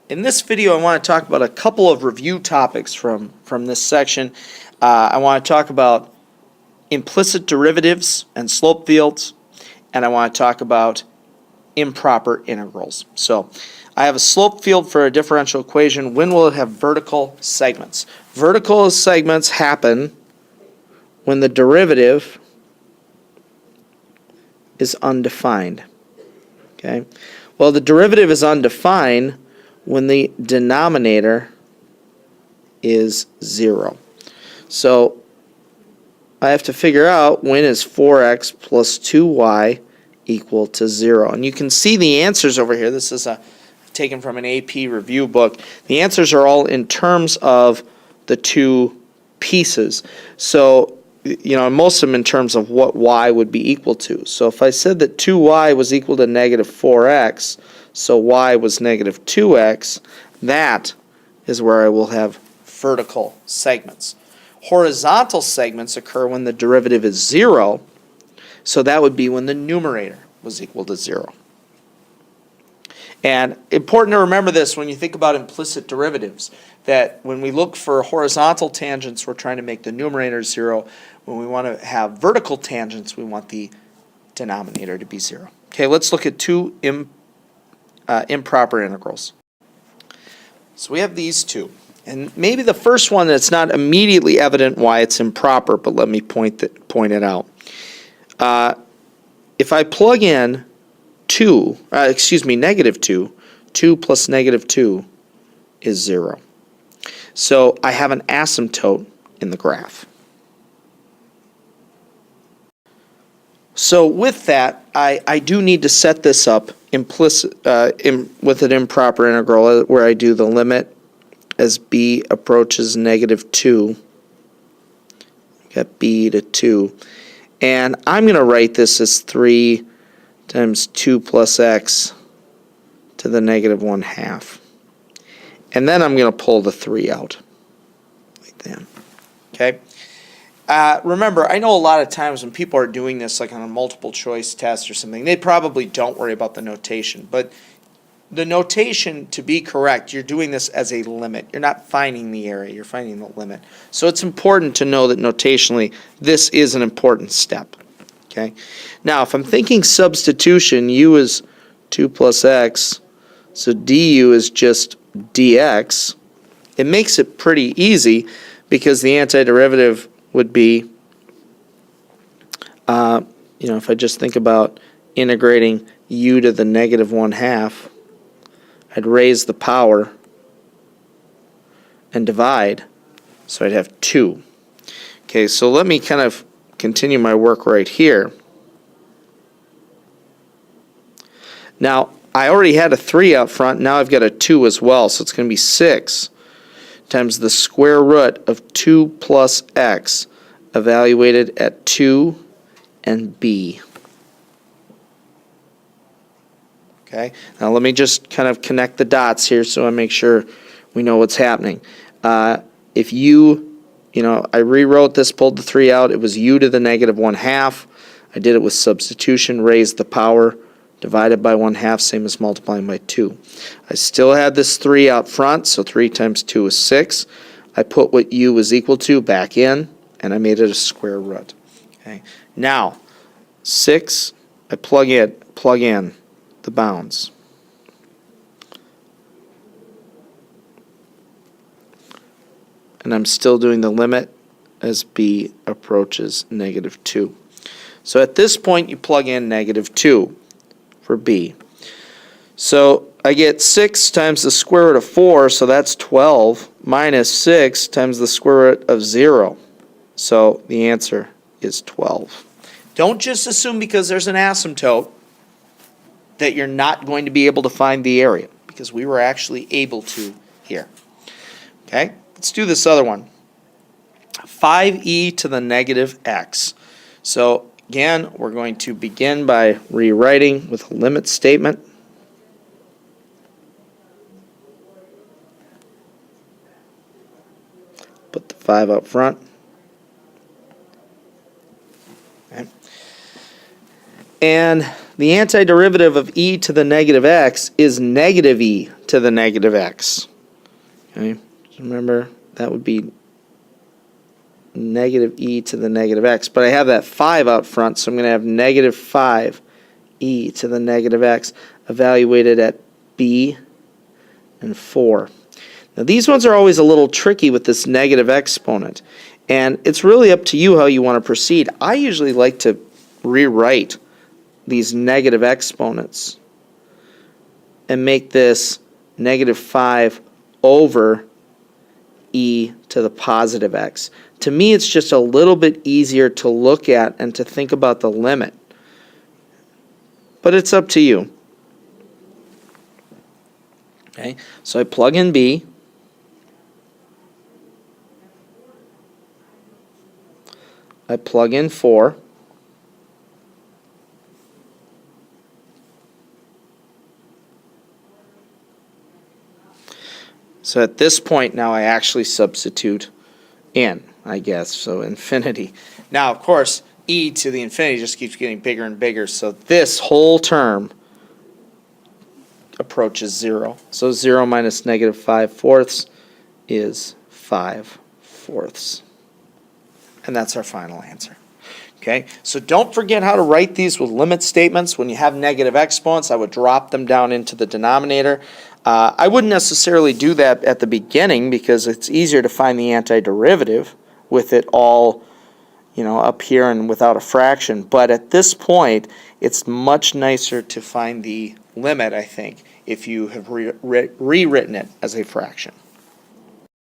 In this video, I want to talk about a couple of review topics from this section. I want to talk about implicit derivatives and slope fields, and I want to talk about improper integrals. So I have a slope field for a differential equation. When will it have vertical segments? Vertical segments happen when the derivative is undefined. Okay? Well, the derivative is undefined when the denominator is 0. So I have to figure out when is 4x plus 2y equal to 0. And you can see the answers over here. This is taken from an AP review book. The answers are all in terms of the two pieces. So, most of them in terms of what y would be equal to. So if I said that 2y was equal to negative 4x, so y was negative 2x, that is where I will have vertical segments. Horizontal segments occur when the derivative is 0, so that would be when the numerator was equal to 0. And important to remember this when you think about implicit derivatives, that when we look for horizontal tangents, we're trying to make the numerator 0. When we want to have vertical tangents, we want the denominator to be 0. Okay, let's look at two improper integrals. So we have these two. And maybe the first one, that's not immediately evident why it's improper, but let me point it out. If I plug in negative 2, 2 plus negative 2 is 0. So I have an asymptote in the graph. So with that, I do need to set this up implicit with an improper integral where I do the limit as b approaches negative 2. Got b to 2. And I'm going to write this as 3 times 2 plus x to the negative 1/2. And then I'm going to pull the 3 out. Like that. Okay? Remember, I know a lot of times when people are doing this, like on a multiple choice test or something, they probably don't worry about the notation. But the notation, to be correct, you're doing this as a limit. You're not finding the area, you're finding the limit. So it's important to know that notationally, this is an important step. Okay? Now, if I'm thinking substitution, u is 2 plus x, so du is just dx, it makes it pretty easy because the antiderivative would be, if I just think about integrating u to the negative 1/2, I'd raise the power and divide, so I'd have 2. Okay, so let me kind of continue my work right here. Now, I already had a 3 out front, now I've got a 2 as well, so it's going to be 6 times the square root of 2 plus x evaluated at 2 and b. Okay, now let me just kind of connect the dots here so I make sure we know what's happening. If I rewrote this, pulled the 3 out, it was u to the negative 1/2. I did it with substitution, raised the power, divided by 1/2, same as multiplying by 2. I still had this 3 out front, so 3 times 2 is 6. I put what u was equal to back in, and I made it a square root. Okay. Now, 6, I plug in the bounds. And I'm still doing the limit as b approaches negative 2. So at this point, you plug in negative 2 for b. So I get 6 times the square root of 4, so that's 12, minus 6 times the square root of 0. So the answer is 12. Don't just assume because there's an asymptote that you're not going to be able to find the area, because we were actually able to here. Okay, let's do this other one. 5e to the negative x. So again, we're going to begin by rewriting with a limit statement. Put the 5 up front. Okay. And the antiderivative of e to the negative x is negative e to the negative x. Okay, remember that would be negative e to the negative x, but I have that 5 out front, so I'm going to have negative 5 e to the negative x evaluated at b and 4. Now these ones are always a little tricky with this negative exponent, and it's really up to you how you want to proceed. I usually like to rewrite these negative exponents and make this negative 5 over e to the positive x. To me, it's just a little bit easier to look at and to think about the limit. But it's up to you. Okay, so I plug in b. I plug in 4. So at this point now I actually substitute in, I guess, so infinity. Now, of course, e to the infinity just keeps getting bigger and bigger, so this whole term approaches 0. So 0 minus negative 5/4 is 5/4. And that's our final answer. Okay, so don't forget how to write these with limit statements. When you have negative exponents, I would drop them down into the denominator. I wouldn't necessarily do that at the beginning because it's easier to find the antiderivative with it all, up here and without a fraction. But at this point, it's much nicer to find the limit, I think, if you have rewritten it as a fraction.